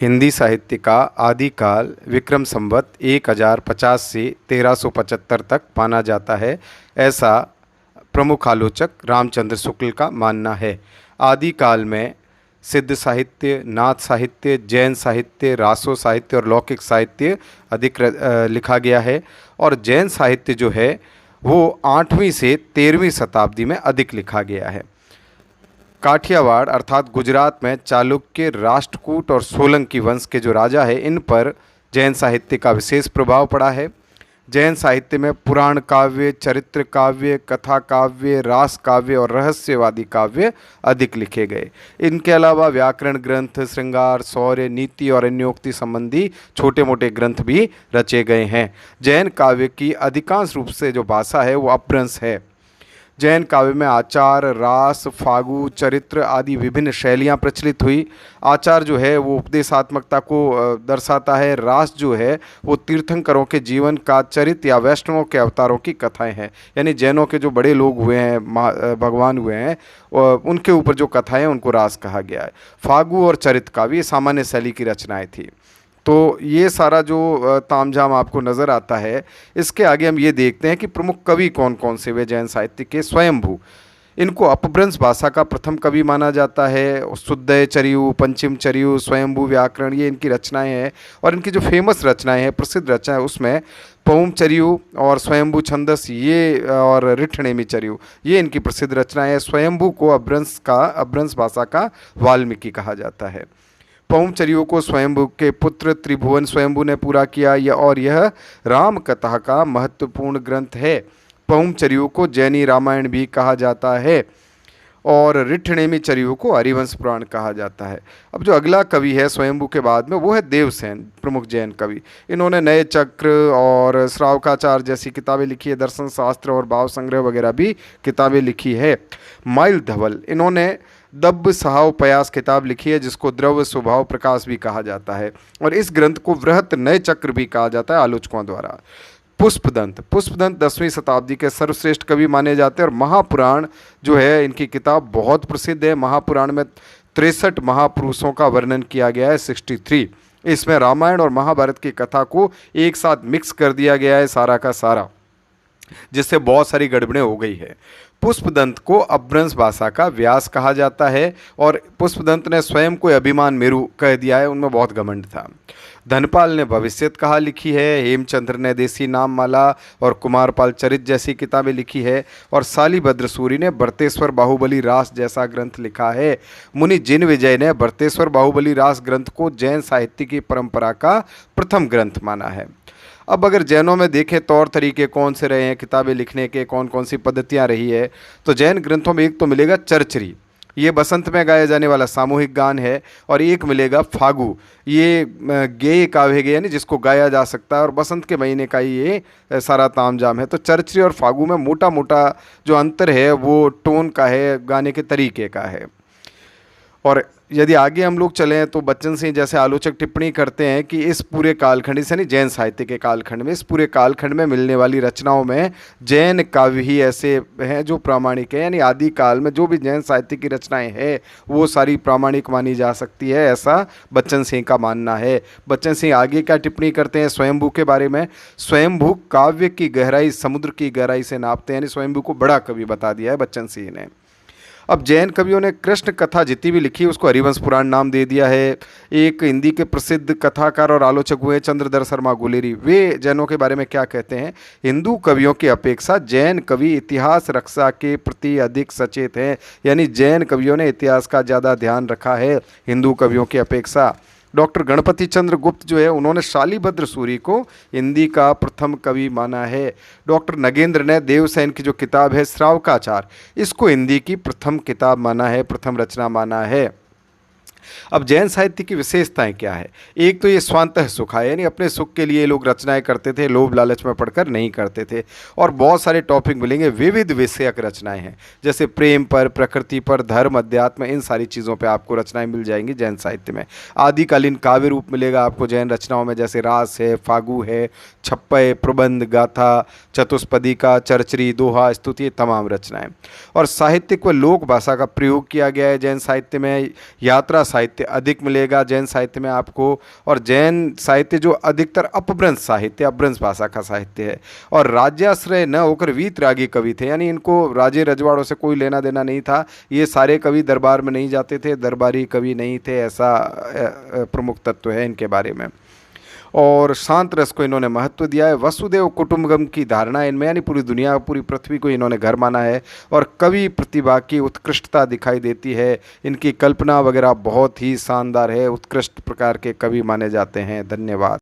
हिंदी साहित्य का आदिकाल विक्रम संवत 1050 से 1375 तक माना जाता है, ऐसा प्रमुख आलोचक रामचंद्र शुक्ल का मानना है। आदिकाल में सिद्ध साहित्य, नाथ साहित्य, जैन साहित्य, रासो साहित्य और लौकिक साहित्य अधिक लिखा गया है। और जैन साहित्य जो है वो 8वीं से 13वीं शताब्दी में अधिक लिखा गया है। काठियावाड़ अर्थात गुजरात में चालुक्य, राष्ट्रकूट और सोलंकी वंश के जो राजा है, इन पर जैन साहित्य का विशेष प्रभाव पड़ा है। जैन साहित्य में पुराण काव्य, चरित्र काव्य, कथा काव्य, रास काव्य और रहस्यवादी काव्य अधिक लिखे गए। इनके अलावा व्याकरण ग्रंथ, श्रृंगार, शौर्य, नीति और अन्योक्ति संबंधी छोटे मोटे ग्रंथ भी रचे गए हैं। जैन काव्य की अधिकांश रूप से जो भाषा है वो अपभ्रंश है। जैन काव्य में आचार, रास, फागु, चरित्र आदि विभिन्न शैलियाँ प्रचलित हुई। आचार जो है वो उपदेशात्मकता को दर्शाता है। रास जो है वो तीर्थंकरों के जीवन का चरित्र या वैष्णवों के अवतारों की कथाएं हैं, यानी जैनों के जो बड़े लोग हुए हैं, भगवान हुए हैं, उनके ऊपर जो कथाएं हैं उनको रास कहा गया है। फागु और चरित्र काव्य सामान्य शैली की रचनाएँ थी। तो ये सारा जो तामझाम आपको नज़र आता है, इसके आगे हम ये देखते हैं कि प्रमुख कवि कौन कौन से वे जैन साहित्य के। स्वयंभू, इनको अपभ्रंश भाषा का प्रथम कवि माना जाता है। शुद्धय चरियु, पंचम चरियु, स्वयंभू व्याकरण, ये इनकी रचनाएं हैं। और इनकी जो फेमस रचनाएं हैं, प्रसिद्ध रचनाएं, उसमें पौम चरियु और स्वयंभू छंदस ये और रिठनेमी चरियु, ये इनकी प्रसिद्ध रचनाएं हैं। स्वयंभू को अपभ्रंश भाषा का वाल्मीकि कहा जाता है। पौमचरियों को स्वयंभू के पुत्र त्रिभुवन स्वयंभू ने पूरा किया, और यह राम कथा का महत्वपूर्ण ग्रंथ है। पौमचरियों को जैनी रामायण भी कहा जाता है और रिठनेमी चरियों को हरिवंश पुराण कहा जाता है। अब जो अगला कवि है स्वयंभू के बाद में, वो है देवसेन, प्रमुख जैन कवि। इन्होंने नए चक्र और श्रावकाचार जैसी किताबें लिखी है। दर्शन शास्त्र और भाव संग्रह वगैरह भी किताबें लिखी है। माइल धवल, इन्होंने दब्ब सहाव प्रयास किताब लिखी है, जिसको द्रव्य स्वभाव प्रकाश भी कहा जाता है। और इस ग्रंथ को वृहत नए चक्र भी कहा जाता है आलोचकों द्वारा। पुष्पदंत 10वीं शताब्दी के सर्वश्रेष्ठ कवि माने जाते हैं। और महापुराण जो है, इनकी किताब बहुत प्रसिद्ध है। महापुराण में 63 महापुरुषों का वर्णन किया गया है, 63। इसमें रामायण और महाभारत की कथा को एक साथ मिक्स कर दिया गया है, सारा का सारा, जिससे बहुत सारी गड़बड़ें हो गई है। पुष्पदंत को अपभ्रंश भाषा का व्यास कहा जाता है। और पुष्पदंत ने स्वयं को अभिमान मेरु कह दिया है, उनमें बहुत घमंड था। धनपाल ने भविष्यत कहा लिखी है। हेमचंद्र ने देसी नाम माला और कुमारपाल चरित जैसी किताबें लिखी है। और शालिभद्र सूरी ने भरतेश्वर बाहुबली रास जैसा ग्रंथ लिखा है। मुनि जिन विजय ने भरतेश्वर बाहुबली रास ग्रंथ को जैन साहित्य की परंपरा का प्रथम ग्रंथ माना है। अब अगर जैनों में देखें तौर तरीके कौन से रहे हैं किताबें लिखने के, कौन कौन सी पद्धतियाँ रही है, तो जैन ग्रंथों में एक तो मिलेगा चरचरी, ये बसंत में गाया जाने वाला सामूहिक गान है। और एक मिलेगा फागु, ये गेय काव्य है, यानी जिसको गाया जा सकता है, और बसंत के महीने का ही ये सारा तामझाम है। तो चरचरी और फागु में मोटा मोटा जो अंतर है वो टोन का है, गाने के तरीके का है। और यदि आगे हम लोग चलें तो बच्चन सिंह जैसे आलोचक टिप्पणी करते हैं कि इस पूरे कालखंड से, यानी जैन साहित्य के कालखंड में, इस पूरे कालखंड में मिलने वाली रचनाओं में जैन काव्य ही ऐसे हैं जो प्रामाणिक हैं, यानी आदि काल में जो भी जैन साहित्य की रचनाएं हैं वो सारी प्रामाणिक मानी जा सकती है, ऐसा बच्चन सिंह का मानना है। बच्चन सिंह आगे क्या टिप्पणी करते हैं स्वयंभू के बारे में? स्वयंभू काव्य की गहराई समुद्र की गहराई से नापते हैं, यानी स्वयंभू को बड़ा कवि बता दिया है बच्चन सिंह ने। अब जैन कवियों ने कृष्ण कथा जितनी भी लिखी उसको हरिवंश पुराण नाम दे दिया है। एक हिंदी के प्रसिद्ध कथाकार और आलोचक हुए चंद्रधर शर्मा गुलेरी, वे जैनों के बारे में क्या कहते हैं? हिंदू कवियों की अपेक्षा जैन कवि इतिहास रक्षा के प्रति अधिक सचेत हैं, यानी जैन कवियों ने इतिहास का ज़्यादा ध्यान रखा है हिंदू कवियों की अपेक्षा। डॉक्टर गणपति चंद्र गुप्त जो है, उन्होंने शालिभद्र सूरी को हिंदी का प्रथम कवि माना है। डॉक्टर नगेंद्र ने देवसेन की जो किताब है श्रावकाचार, इसको हिंदी की प्रथम किताब माना है, प्रथम रचना माना है। अब जैन साहित्य की विशेषताएं क्या है? एक तो ये स्वांतः सुख है, यानी अपने सुख के लिए लोग रचनाएं करते थे, लोभ लालच में पढ़कर नहीं करते थे। और बहुत सारे टॉपिक मिलेंगे, विविध विषयक रचनाएं हैं, जैसे प्रेम पर, प्रकृति पर, धर्म, अध्यात्म, इन सारी चीज़ों पर आपको रचनाएं मिल जाएंगी जैन साहित्य में। आदिकालीन काव्य रूप मिलेगा आपको जैन रचनाओं में, जैसे रास है, फागु है, छप्पय, प्रबंध, गाथा, चतुष्पदी चरचरी, दोहा, स्तुति, तमाम रचनाएं। और साहित्यिक व लोक भाषा का प्रयोग किया गया है जैन साहित्य में। यात्रा साहित्य अधिक मिलेगा जैन साहित्य में आपको। और जैन साहित्य जो अधिकतर अपभ्रंश साहित्य, अपभ्रंश भाषा का साहित्य है। और राज्याश्रय न होकर वीतरागी कवि थे, यानी इनको राजे रजवाड़ों से कोई लेना देना नहीं था। ये सारे कवि दरबार में नहीं जाते थे, दरबारी कवि नहीं थे, ऐसा प्रमुख तत्व है इनके बारे में। और शांत रस को इन्होंने महत्व दिया है। वसुदेव कुटुंबकम की धारणा इनमें, यानी पूरी दुनिया, पूरी पृथ्वी को इन्होंने घर माना है। और कवि प्रतिभा की उत्कृष्टता दिखाई देती है। इनकी कल्पना वगैरह बहुत ही शानदार है, उत्कृष्ट प्रकार के कवि माने जाते हैं। धन्यवाद।